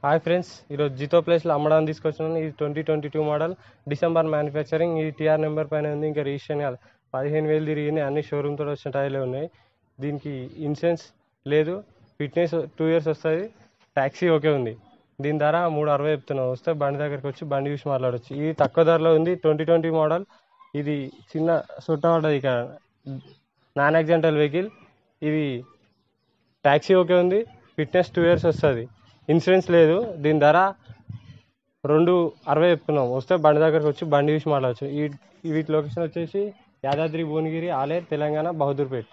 Hi friends, ఈరోజు జితో ప్లేస్లో అమ్మడానికి తీసుకొచ్చినాను. ఇది 2022 మోడల్, డిసెంబర్ మ్యానుఫ్యాక్చరింగ్. ఇది టీఆర్ నెంబర్ పైన ఉంది, ఇంకా రిజిస్ట్రేషన్ కాదు. 15,000 తిరిగినాయి, అన్ని షోరూమ్తో వచ్చిన టైర్లే ఉన్నాయి. దీనికి ఇన్సూరెన్స్ లేదు, ఫిట్నెస్ 2 years వస్తుంది, ట్యాక్సీ ఓకే ఉంది. దీని ధర 360 చెప్తున్నాం. వస్తే బండి దగ్గరికి వచ్చి బండి చూసి మాట్లాడవచ్చు. ఇది తక్కువ ధరలో ఉంది, 2020 మోడల్. ఇది చిన్న సుట్ట పడ్డది, ఇక్కడ నాన్ యాక్సిడెంటల్ వెహికల్. ఇది ట్యాక్సీ ఓకే ఉంది, ఫిట్నెస్ 2 years వస్తుంది, ఇన్సూరెన్స్ లేదు. దీని ధర 260 చెప్తున్నాం. వస్తే బండి దగ్గరకు వచ్చి బండి చూసి మాట్లాడవచ్చు. వీటి లొకేషన్ వచ్చేసి యాదాద్రి, భువనగిరి, ఆలేరు, తెలంగాణ, బహదూర్పేట్.